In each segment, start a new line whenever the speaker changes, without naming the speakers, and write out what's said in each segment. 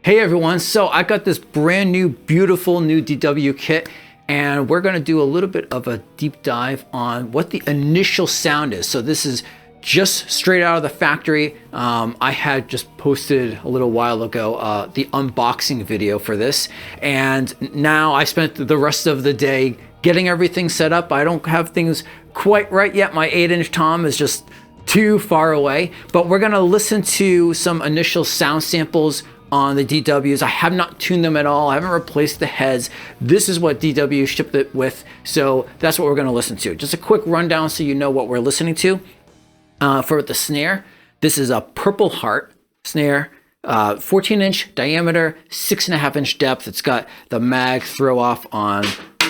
Hey everyone, so I got this brand new, beautiful new DW kit, and we're gonna do a little bit of a deep dive on what the initial sound is. So this is just straight out of the factory. I had just posted a little while ago the unboxing video for this, and now I spent the rest of the day getting everything set up. I don't have things quite right yet. My 8-inch tom is just too far away, but we're gonna listen to some initial sound samples on the DWs. I have not tuned them at all. I haven't replaced the heads. This is what DW shipped it with, so that's what we're going to listen to. Just a quick rundown so you know what we're listening to. For the snare, this is a Purpleheart snare, 14-inch diameter, 6.5-inch depth. It's got the mag throw off on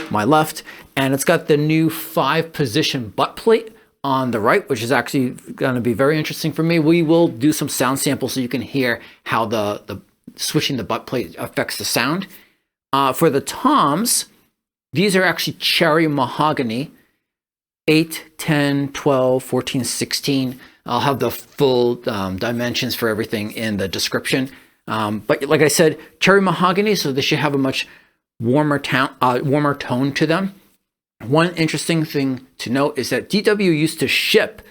my left, and it's got the new 5-position butt plate on the right, which is actually going to be very interesting for me. We will do some sound samples so you can hear how the switching the butt plate affects the sound. For the toms, these are actually cherry mahogany, 8, 10, 12, 14, 16. I'll have the full dimensions for everything in the description. But like I said, cherry mahogany, so they should have a much warmer tone to them. One interesting thing to note is that DW used to ship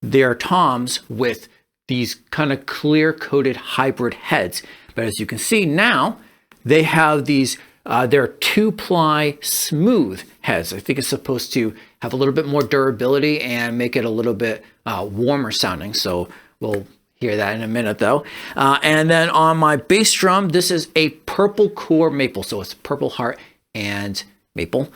their toms with these kind of clear coated hybrid heads. But as you can see now, they have these, they're 2-ply smooth heads. I think it's supposed to have a little bit more durability and make it a little bit warmer sounding. So we'll hear that in a minute though. And then on my bass drum, this is a PurpleCore Maple. So it's Purpleheart and Maple.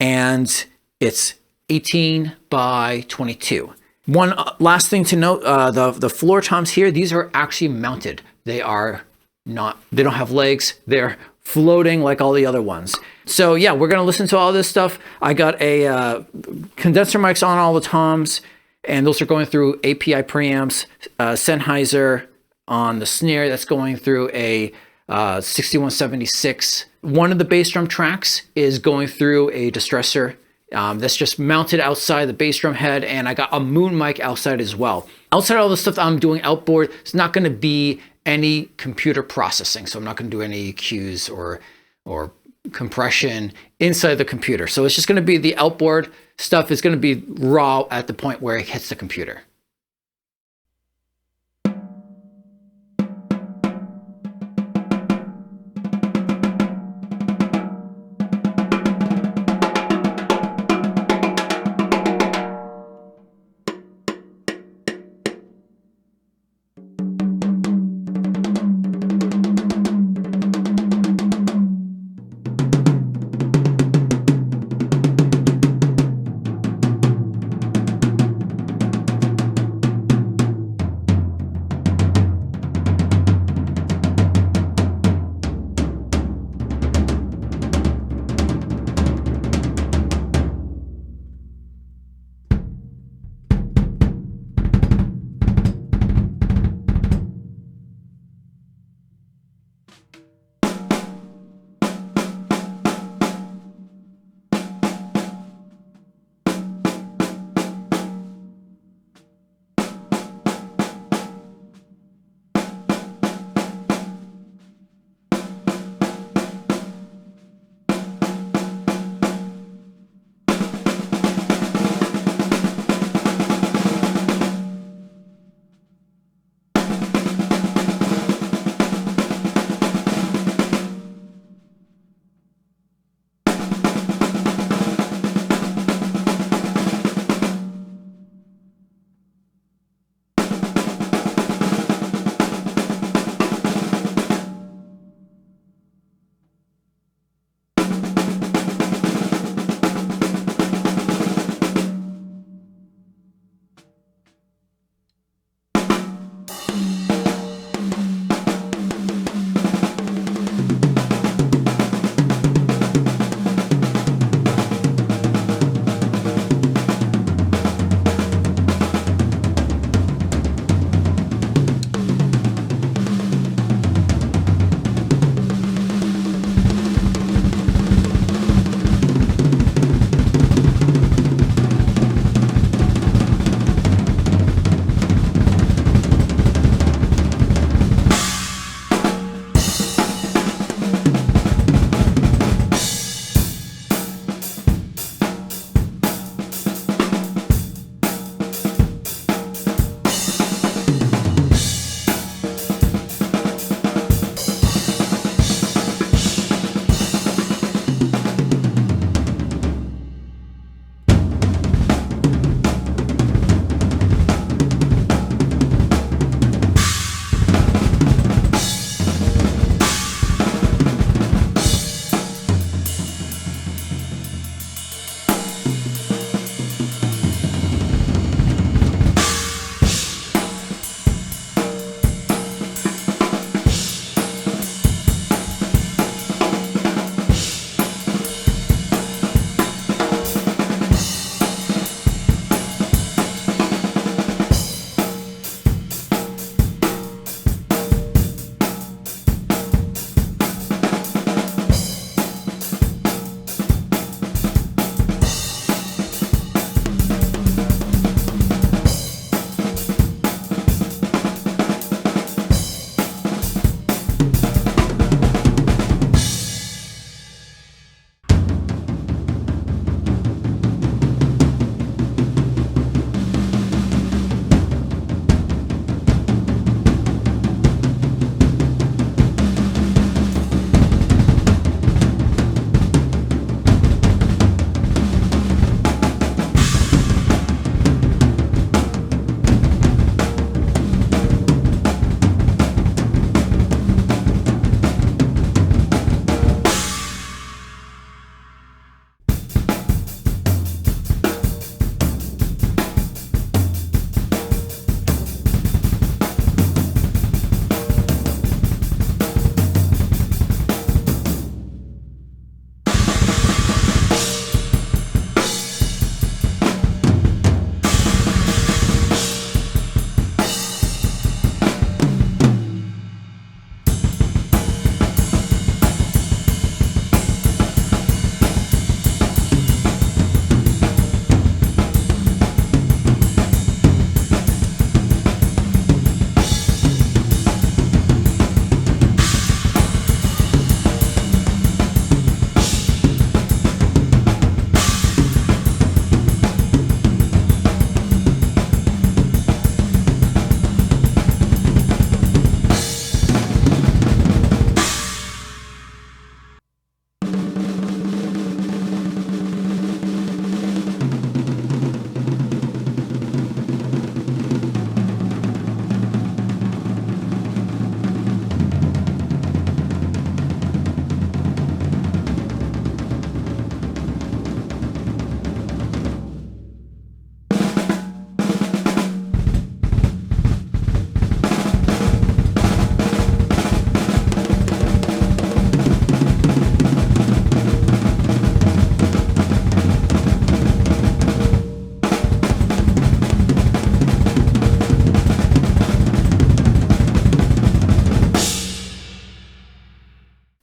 And it's 18 by 22. One last thing to note, the floor toms here, these are actually mounted. They don't have legs. They're floating like all the other ones. So yeah, we're gonna listen to all this stuff. I got a condenser mics on all the toms, and those are going through API preamps, Sennheiser on the snare, that's going through a 6176. One of the bass drum tracks is going through a distressor that's just mounted outside the bass drum head, and I got a moon mic outside as well. Outside all the stuff that I'm doing outboard, it's not going to be any computer processing, so I'm not going to do any EQs or compression inside the computer. So it's just going to be the outboard stuff is going to be raw at the point where it hits the computer.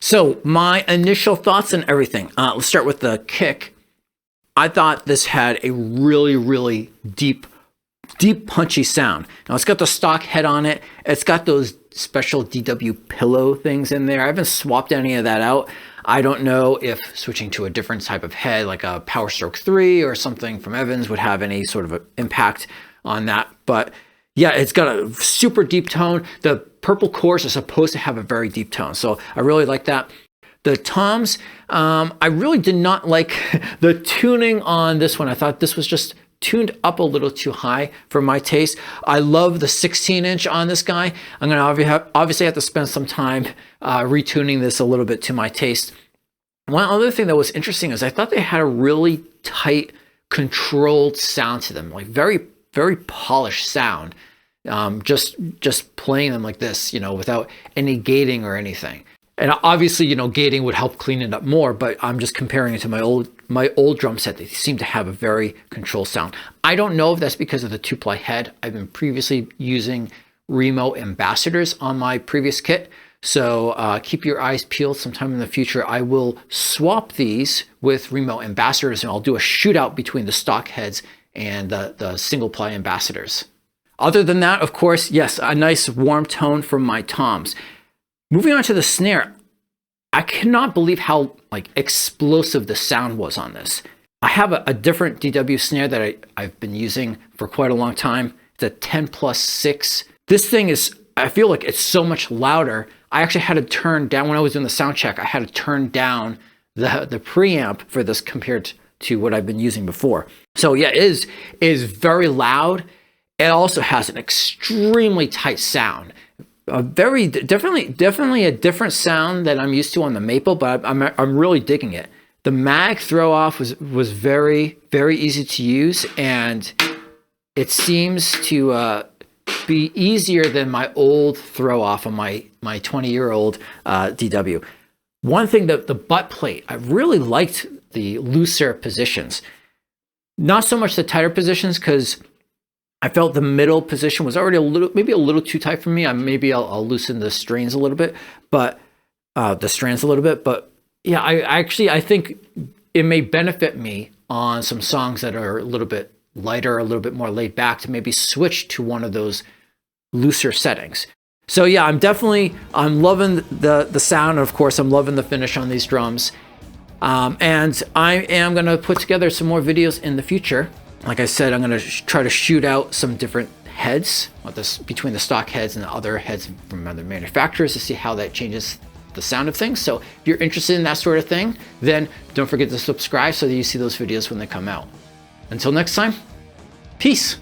So my initial thoughts and everything. Let's start with the kick. I thought this had a really, really deep punchy sound. Now it's got the stock head on it. It's got those special DW pillow things in there. I haven't swapped any of that out. I don't know if switching to a different type of head, like a Power Stroke 3 or something from Evans, would have any sort of impact on that. But yeah, it's got a super deep tone. The PurpleCores are supposed to have a very deep tone, so I really like that. The toms, I really did not like the tuning on this one. I thought this was just tuned up a little too high for my taste. I love the 16-inch on this guy. I'm going to obviously have to spend some time retuning this a little bit to my taste. One other thing that was interesting is I thought they had a really tight, controlled sound to them, like very, very polished sound. Just playing them like this, you know, without any gating or anything. And obviously, you know, gating would help clean it up more, but I'm just comparing it to my old drum set. They seem to have a very controlled sound. I don't know if that's because of the 2-ply head. I've been previously using Remo Ambassadors on my previous kit. So keep your eyes peeled. Sometime in the future, I will swap these with Remo Ambassadors, and I'll do a shootout between the stock heads and the single-ply Ambassadors. Other than that, of course, yes, a nice warm tone from my toms. Moving on to the snare, I cannot believe how like explosive the sound was on this. I have a different DW snare that I've been using for quite a long time. It's a 10+6. This thing is, I feel like it's so much louder. I actually had to turn down, when I was doing the sound check, I had to turn down the preamp for this compared to what I've been using before. So yeah, it is very loud. It also has an extremely tight sound. Definitely a different sound that I'm used to on the Maple, but I'm really digging it. The mag throw off was very, very easy to use, and it seems to be easier than my old throw off on my 20-year-old DW. One thing, the butt plate, I really liked the looser positions. Not so much the tighter positions, because I felt the middle position was already maybe a little too tight for me. Maybe I'll loosen the strains a little bit, but yeah, I think it may benefit me on some songs that are a little bit lighter, a little bit more laid back, to maybe switch to one of those looser settings. So yeah, I'm loving the sound. Of course, I'm loving the finish on these drums. And I am going to put together some more videos in the future. Like I said, I'm going to try to shoot out some different heads between the stock heads and the other heads from other manufacturers to see how that changes the sound of things. So if you're interested in that sort of thing, then don't forget to subscribe so that you see those videos when they come out. Until next time, peace.